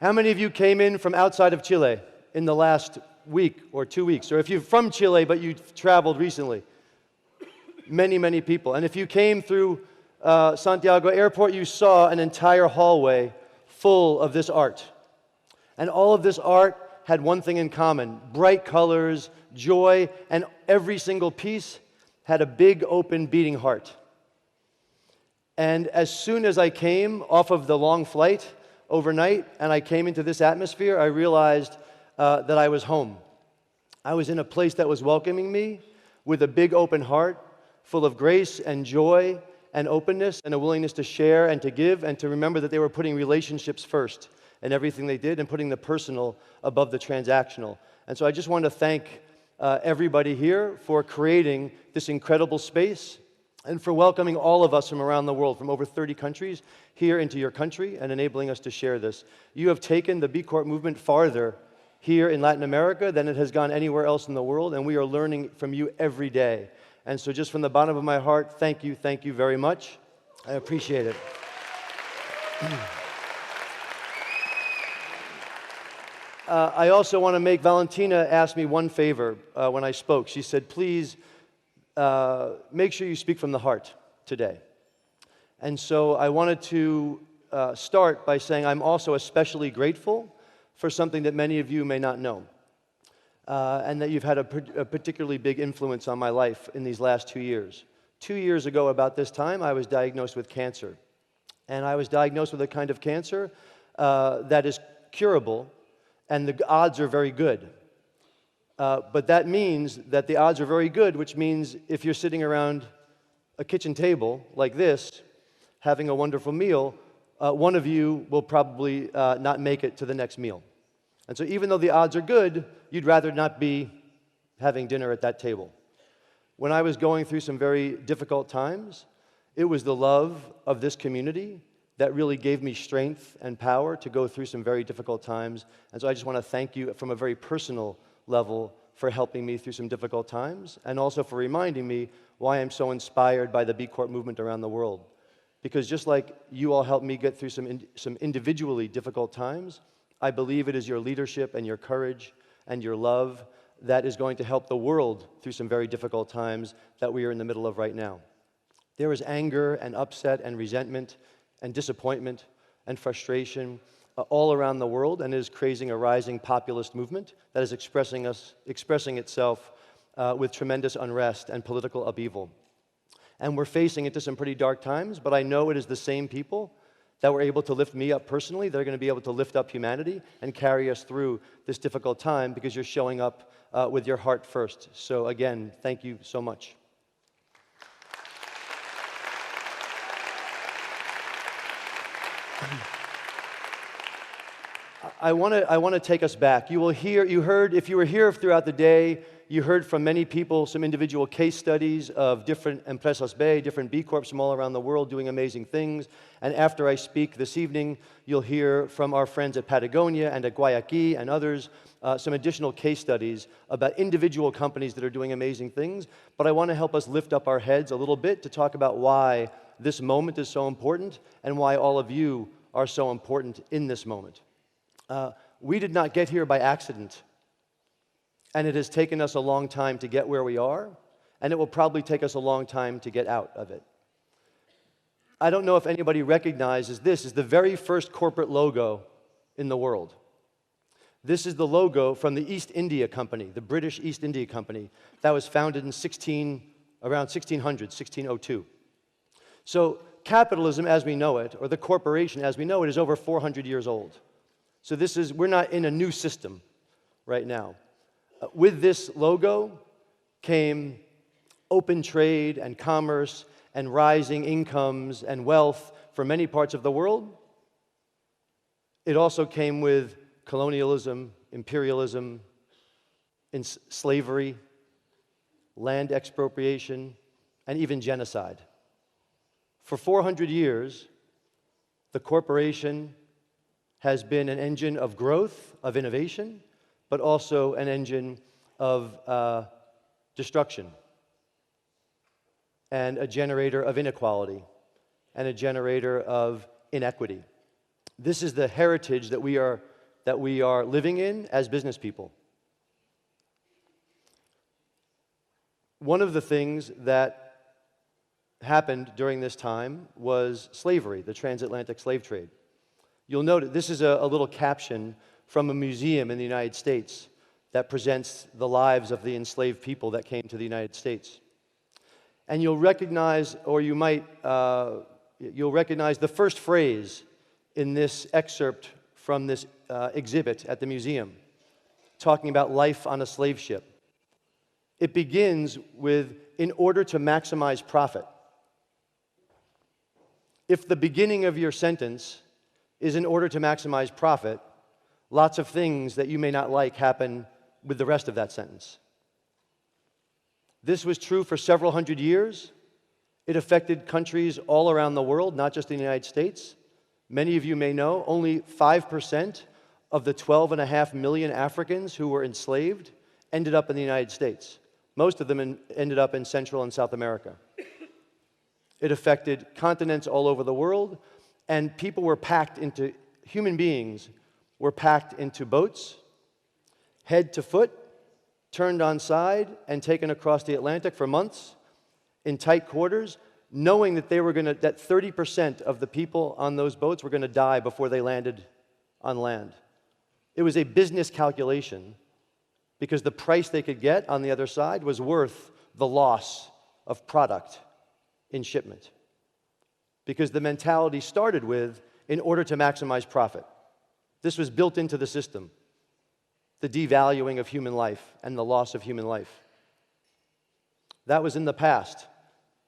How many of you came in from outside of Chile in the last week or 2 weeks? Or if you're from Chile but you've traveled recently? Many, many people. And if you came through Santiago Airport, you saw an entire hallway full of this art. And all of this art had one thing in common: bright colors, joy, and every single piece had a big, open, beating heart. And as soon as I came off of the long flight overnight and I came into this atmosphere, I realized that I was home. I was in a place that was welcoming me with a big, open heart, full of grace and joy and openness and a willingness to share and to give and to remember that they were putting relationships first in everything they did and putting the personal above the transactional. And so I just want to thank everybody here for creating this incredible space and for welcoming all of us from around the world, from over 30 countries, here into your country and enabling us to share this. You have taken the B Corp movement farther here in Latin America than it has gone anywhere else in the world, and we are learning from you every day. And so just from the bottom of my heart, thank you very much. I appreciate it. I also want to make, Valentina asked me one favor when I spoke. She said, please make sure you speak from the heart today. And so I wanted to start by saying I'm also especially grateful for something that many of you may not know. And that you've had a particularly big influence on my life in these last 2 years. 2 years ago, about this time, I was diagnosed with cancer. And I was diagnosed with a kind of cancer that is curable, and the odds are very good. But that means that the odds are very good, which means if you're sitting around a kitchen table like this, having a wonderful meal, one of you will probably not make it to the next meal. And so even though the odds are good, you'd rather not be having dinner at that table. When I was going through some very difficult times, it was the love of this community that really gave me strength and power to go through some very difficult times. And so I just want to thank you from a very personal level for helping me through some difficult times, and also for reminding me why I'm so inspired by the B Corp movement around the world. Because just like you all helped me get through some individually difficult times, I believe it is your leadership and your courage and your love that is going to help the world through some very difficult times that we are in the middle of right now. There is anger and upset and resentment and disappointment and frustration all around the world, and it is creating a rising populist movement that is expressing itself with tremendous unrest and political upheaval. And we're facing into some pretty dark times, but I know it is the same people that were able to lift me up personally. They're going to be able to lift up humanity and carry us through this difficult time because you're showing up with your heart first. So again, thank you so much. I want to take us back. You heard, if you were here throughout the day, you heard from many people some individual case studies of different Empresas B, different B Corps from all around the world doing amazing things. And after I speak this evening, you'll hear from our friends at Patagonia and at Guayaquil and others some additional case studies about individual companies that are doing amazing things. But I want to help us lift up our heads a little bit to talk about why this moment is so important and why all of you are so important in this moment. We did not get here by accident. And it has taken us a long time to get where we are, and it will probably take us a long time to get out of it. I don't know if anybody recognizes this is the very first corporate logo in the world. This is the logo from the East India Company, the British East India Company, that was founded in around 1600, 1602. So capitalism as we know it, or the corporation as we know it, is over 400 years old. So we're not in a new system right now. With this logo came open trade and commerce and rising incomes and wealth for many parts of the world. It also came with colonialism, imperialism, slavery, land expropriation, and even genocide. For 400 years, the corporation has been an engine of growth, of innovation, but also an engine of destruction, and a generator of inequality, and a generator of inequity. This is the heritage that we are that we are living in as business people. One of the things that happened during this time was slavery, the transatlantic slave trade. You'll note this is a little caption from a museum in the United States that presents the lives of the enslaved people that came to the United States. And you'll recognize, or you might, you'll recognize the first phrase in this excerpt from this exhibit at the museum, talking about life on a slave ship. It begins with, in order to maximize profit. If the beginning of your sentence is in order to maximize profit, lots of things that you may not like happen with the rest of that sentence. This was true for several hundred years. It affected countries all around the world, not just in the United States. Many of you may know only 5% of the 12.5 million Africans who were enslaved ended up in the United States. Most of them ended up in Central and South America. It affected continents all over the world, and people were packed into, human beings were packed into boats, head to foot, turned on side, and taken across the Atlantic for months in tight quarters, knowing that that 30% of the people on those boats were going to die before they landed on land. It was a business calculation because the price they could get on the other side was worth the loss of product in shipment. Because the mentality started with, in order to maximize profit. This was built into the system, the devaluing of human life and the loss of human life. That was in the past,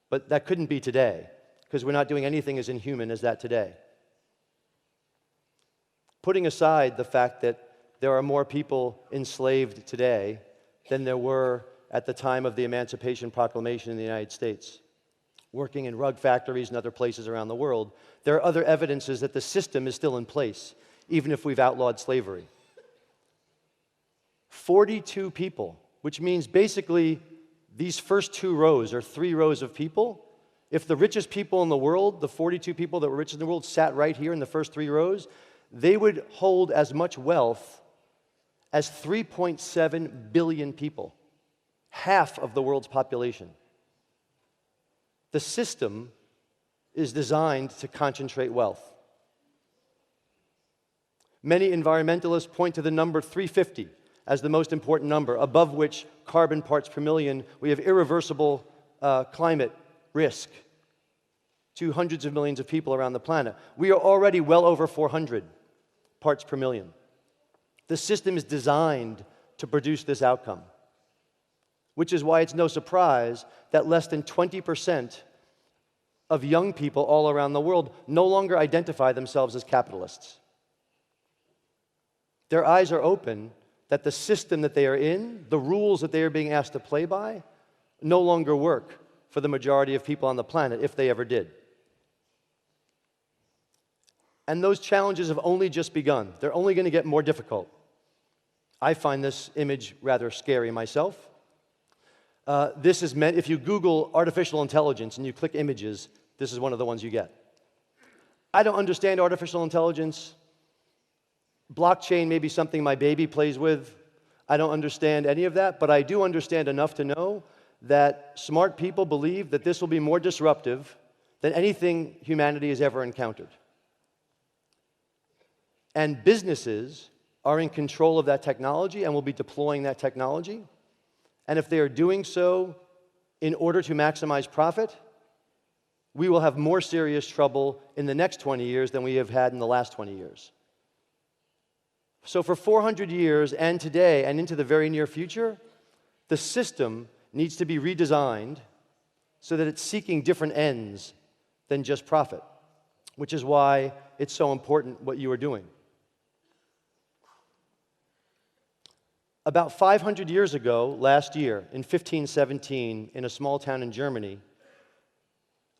but that couldn't be today, because we're not doing anything as inhuman as that today. Putting aside the fact that there are more people enslaved today than there were at the time of the Emancipation Proclamation in the United States, working in rug factories and other places around the world, there are other evidences that the system is still in place, even if we've outlawed slavery. 42 people, which means basically these first 2 rows or 3 rows of people, if the richest people in the world, the 42 people that were richest in the world, sat right here in the first 3 rows, they would hold as much wealth as 3.7 billion people, half of the world's population. The system is designed to concentrate wealth. Many environmentalists point to the number 350 as the most important number, above which carbon parts per million, we have irreversible climate risk to hundreds of millions of people around the planet. We are already well over 400 parts per million. The system is designed to produce this outcome, which is why it's no surprise that less than 20% of young people all around the world no longer identify themselves as capitalists. Their eyes are open that the system that they are in, the rules that they are being asked to play by, no longer work for the majority of people on the planet, if they ever did. And those challenges have only just begun. They're only going to get more difficult. I find this image rather scary myself. This is meant, if you Google artificial intelligence and you click images, this is one of the ones you get. I don't understand artificial intelligence. Blockchain may be something my baby plays with. I don't understand any of that, but I do understand enough to know that smart people believe that this will be more disruptive than anything humanity has ever encountered. And businesses are in control of that technology and will be deploying that technology. And if they are doing so in order to maximize profit, we will have more serious trouble in the next 20 years than we have had in the last 20 years. So for 400 years and today and into the very near future, the system needs to be redesigned so that it's seeking different ends than just profit, which is why it's so important what you are doing. About 500 years ago, last year, in 1517, in a small town in Germany,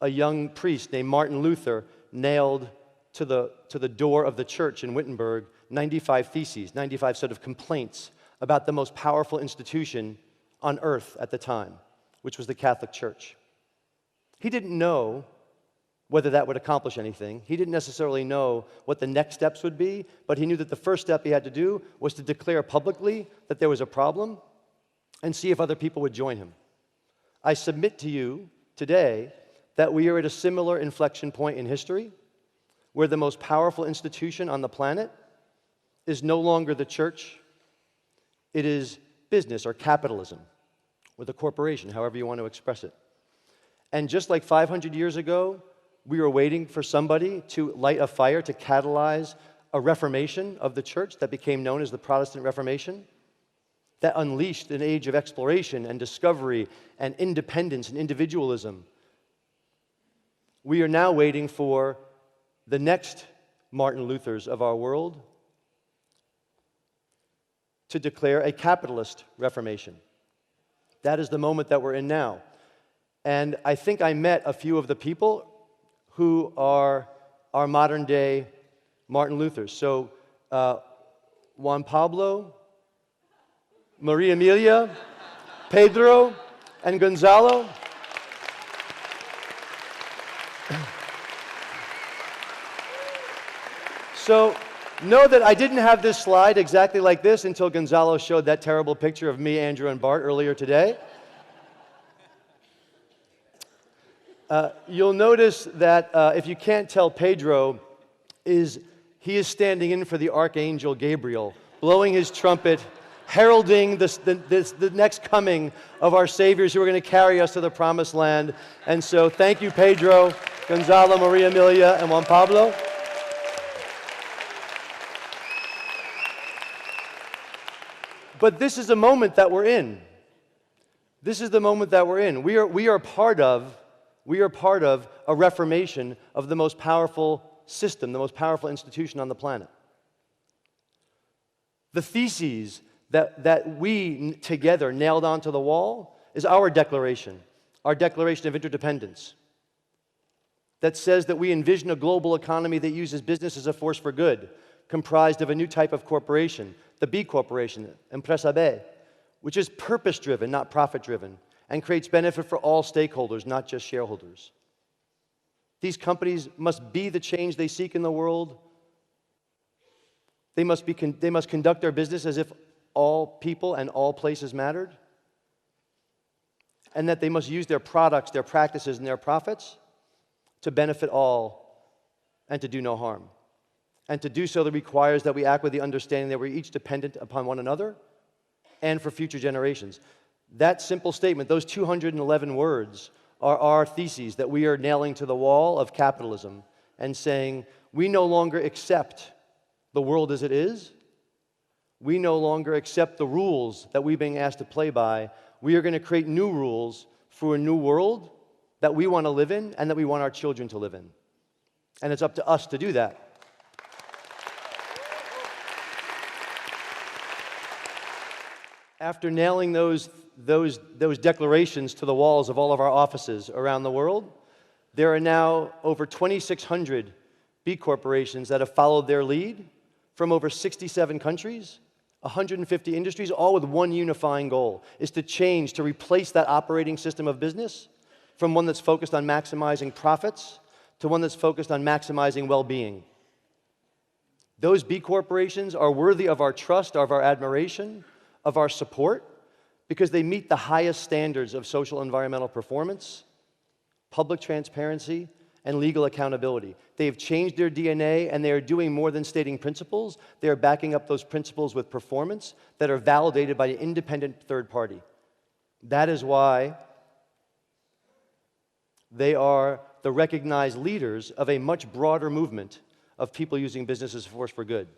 a young priest named Martin Luther nailed to the door of the church in Wittenberg 95 theses, 95 sort of complaints about the most powerful institution on earth at the time, which was the Catholic Church. He didn't know whether that would accomplish anything. He didn't necessarily know what the next steps would be, but he knew that the first step he had to do was to declare publicly that there was a problem and see if other people would join him. I submit to you today that we are at a similar inflection point in history where the most powerful institution on the planet is no longer the church. It is business or capitalism or the corporation, however you want to express it. And just like 500 years ago, we were waiting for somebody to light a fire to catalyze a reformation of the church that became known as the Protestant Reformation, that unleashed an age of exploration and discovery and independence and individualism. We are now waiting for the next Martin Luthers of our world to declare a capitalist reformation. That is the moment that we're in now. And I think I met a few of the people who are our modern day Martin Luthers. So Juan Pablo, Maria Emilia, Pedro, and Gonzalo. So know that I didn't have this slide exactly like this until Gonzalo showed that terrible picture of me, Andrew, and Bart earlier today. You'll notice that if you can't tell, Pedro is standing in for the Archangel Gabriel, blowing his trumpet, heralding the next coming of our saviors who are going to carry us to the promised land. And so thank you, Pedro, Gonzalo, Maria Emilia, and Juan Pablo. But this is the moment that we're in. This is the moment that we're in. We are part of a reformation of the most powerful system, the most powerful institution on the planet. The theses that we together nailed onto the wall is our declaration of interdependence, that says that we envision a global economy that uses business as a force for good, comprised of a new type of corporation, the B Corporation, Empresa B, which is purpose-driven, not profit-driven, and creates benefit for all stakeholders, not just shareholders. These companies must be the change they seek in the world. They must conduct their business as if all people and all places mattered, and that they must use their products, their practices, and their profits to benefit all and to do no harm. And to do so, that requires that we act with the understanding that we're each dependent upon one another and for future generations. That simple statement, those 211 words, are our theses that we are nailing to the wall of capitalism and saying, we no longer accept the world as it is. We no longer accept the rules that we're being asked to play by. We are going to create new rules for a new world that we want to live in and that we want our children to live in. And it's up to us to do that. After nailing those declarations to the walls of all of our offices around the world, there are now over 2,600 B corporations that have followed their lead from over 67 countries, 150 industries, all with one unifying goal, is to change, to replace that operating system of business from one that's focused on maximizing profits to one that's focused on maximizing well-being. Those B corporations are worthy of our trust, of our admiration, of our support, because they meet the highest standards of social and environmental performance, public transparency, and legal accountability. They have changed their DNA, and they are doing more than stating principles. They are backing up those principles with performance that are validated by an independent third party. That is why they are the recognized leaders of a much broader movement of people using business as a force for good.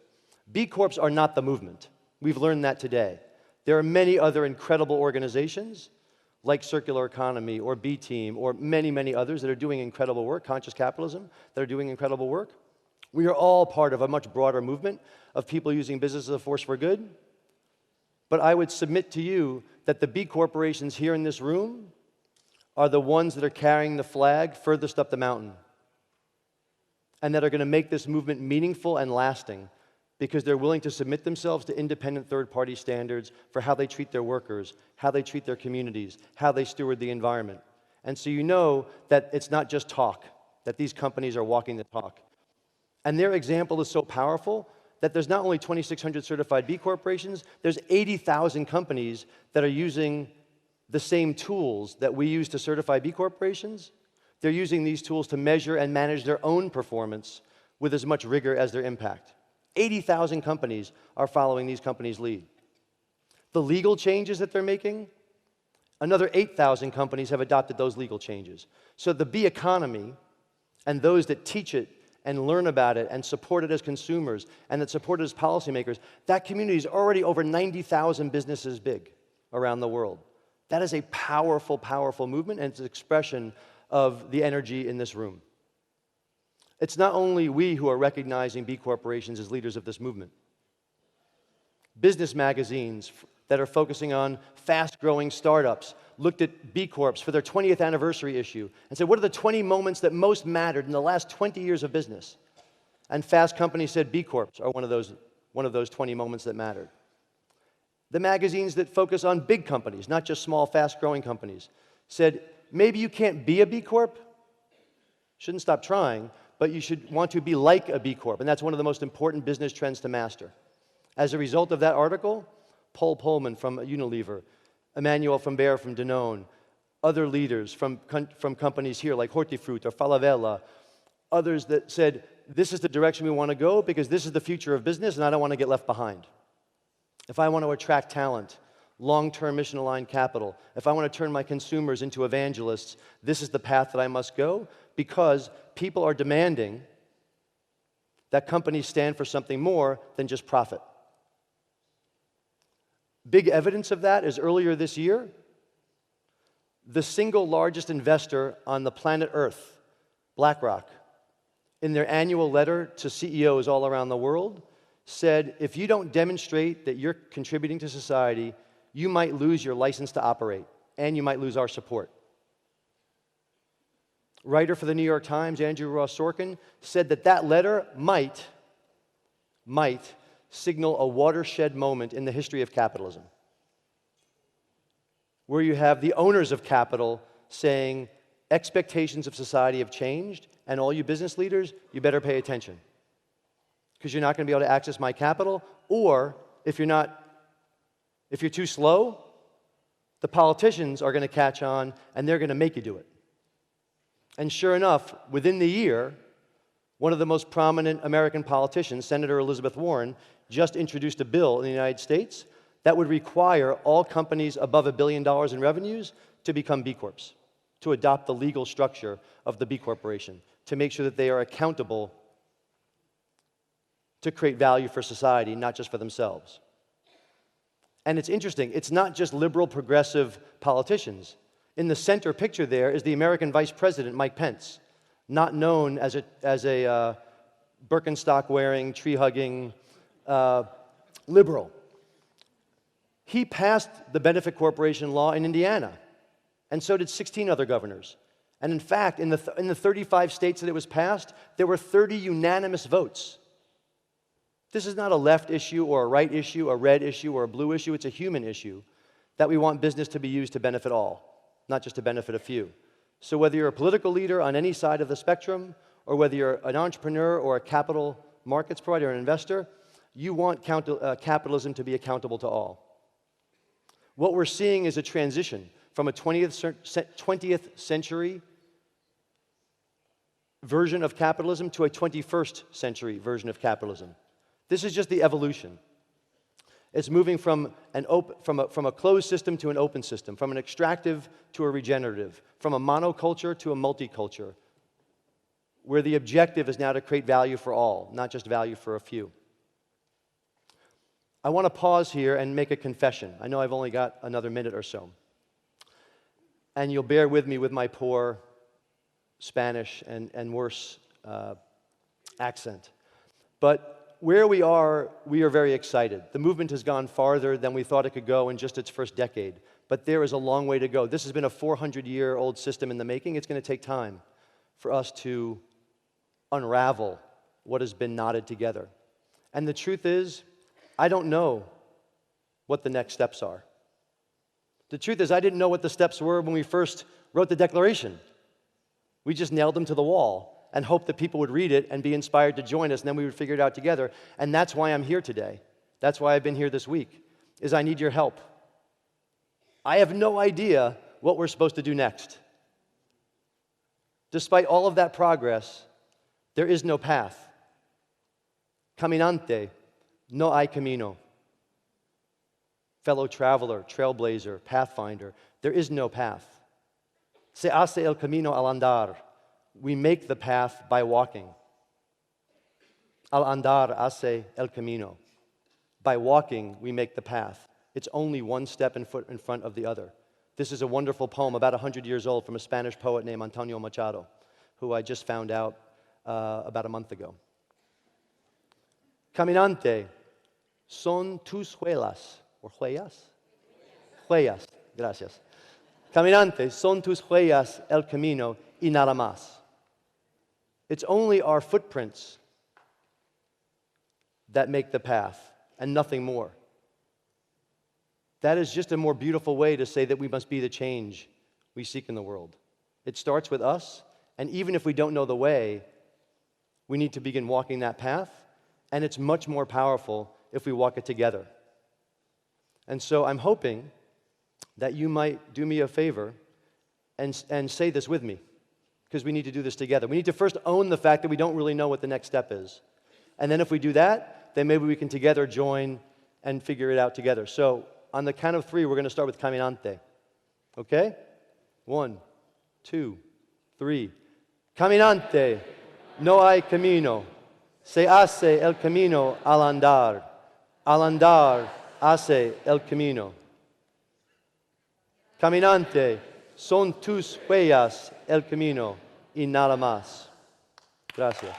B Corps are not the movement. We've learned that today. There are many other incredible organizations like Circular Economy or B Team or many, many others that are doing incredible work, Conscious Capitalism, that are doing incredible work. We are all part of a much broader movement of people using business as a force for good. But I would submit to you that the B corporations here in this room are the ones that are carrying the flag furthest up the mountain and that are going to make this movement meaningful and lasting, because they're willing to submit themselves to independent third-party standards for how they treat their workers, how they treat their communities, how they steward the environment. And so you know that it's not just talk. that these companies are walking the talk. And their example is so powerful that there's not only 2,600 certified B corporations, there's 80,000 companies that are using the same tools that we use to certify B corporations. They're using these tools to measure and manage their own performance with as much rigor as their impact. 80,000 companies are following these companies' lead. The legal changes that they're making, another 8,000 companies have adopted those legal changes. So the B economy and those that teach it and learn about it and support it as consumers and that support it as policymakers, that community is already over 90,000 businesses big around the world. That is a powerful, powerful movement, and it's an expression of the energy in this room. It's not only we who are recognizing B corporations as leaders of this movement. Business magazines that are focusing on fast-growing startups looked at B Corps for their 20th anniversary issue and said, what are the 20 moments that most mattered in the last 20 years of business? And Fast Company said B Corps are one of those 20 moments that mattered. The magazines that focus on big companies, not just small, fast-growing companies, said, maybe you can't be a B Corp, shouldn't stop trying, but you should want to be like a B Corp, and that's one of the most important business trends to master. As a result of that article, Paul Pullman from Unilever, Emmanuel from Bayer from Danone, other leaders from companies here like Hortifruti or Falabella, others that said, this is the direction we want to go because this is the future of business and I don't want to get left behind. If I want to attract talent, long-term mission-aligned capital, if I want to turn my consumers into evangelists, this is the path that I must go because people are demanding that companies stand for something more than just profit. Big evidence of that is earlier this year, the single largest investor on the planet Earth, BlackRock, in their annual letter to CEOs all around the world, said, if you don't demonstrate that you're contributing to society, you might lose your license to operate, and you might lose our support. Writer for the New York Times, Andrew Ross Sorkin, said that that letter might signal a watershed moment in the history of capitalism, where you have the owners of capital saying, expectations of society have changed, and all you business leaders, you better pay attention, because you're not going to be able to access my capital, or if you're too slow, the politicians are going to catch on, and they're going to make you do it. And sure enough, within the year, one of the most prominent American politicians, Senator Elizabeth Warren, just introduced a bill in the United States that would require all companies above $1 billion in revenues to become B Corps, to adopt the legal structure of the B Corporation, to make sure that they are accountable to create value for society, not just for themselves. And it's interesting, it's not just liberal progressive politicians. In the center picture there is the American Vice President, Mike Pence, not known as a Birkenstock-wearing, tree-hugging liberal. He passed the benefit corporation law in Indiana, and so did 16 other governors. And in fact, in the 35 states that it was passed, there were 30 unanimous votes. This is not a left issue or a right issue, a red issue or a blue issue. It's a human issue that we want business to be used to benefit all, not just to benefit a few. So whether you're a political leader on any side of the spectrum, or whether you're an entrepreneur or a capital markets provider or an investor, you want capitalism to be accountable to all. What we're seeing is a transition from a 20th century version of capitalism to a 21st century version of capitalism. This is just the evolution. It's moving from a closed system to an open system, from an extractive to a regenerative, from a monoculture to a multiculture, where the objective is now to create value for all, not just value for a few. I want to pause here and make a confession. I know I've only got another minute or so. And you'll bear with me with my poor Spanish and worse accent. But where we are very excited. The movement has gone farther than we thought it could go in just its first decade. But there is a long way to go. This has been a 400-year-old system in the making. It's going to take time for us to unravel what has been knotted together. And the truth is, I don't know what the next steps are. The truth is, I didn't know what the steps were when we first wrote the Declaration. We just nailed them to the wall. and hope that people would read it and be inspired to join us, and then we would figure it out together. And that's why I'm here today. That's why I've been here this week, is I need your help. I have no idea what we're supposed to do next. Despite all of that progress, there is no path. Caminante, no hay camino. Fellow traveler, trailblazer, pathfinder, there is no path. Se hace el camino al andar. We make the path by walking. Al andar hace el camino. By walking, we make the path. It's only one step in front of the other. This is a wonderful poem, about 100 years old, from a Spanish poet named Antonio Machado, who I just found out about a month ago. Caminante, son tus huellas, or huellas? Huellas, gracias. Caminante, son tus huellas el camino y nada más. It's only our footprints that make the path, and nothing more. That is just a more beautiful way to say that we must be the change we seek in the world. It starts with us, and even if we don't know the way, we need to begin walking that path, and it's much more powerful if we walk it together. And so I'm hoping that you might do me a favor and say this with me, because we need to do this together. We need to first own the fact that we don't really know what the next step is. And then if we do that, then maybe we can together join and figure it out together. So on the count of 3, we're going to start with Caminante. Okay? 1, 2, 3. Caminante, no hay camino. Se hace el camino al andar. Al andar, hace el camino. Caminante, son tus huellas el camino y nada más. Gracias.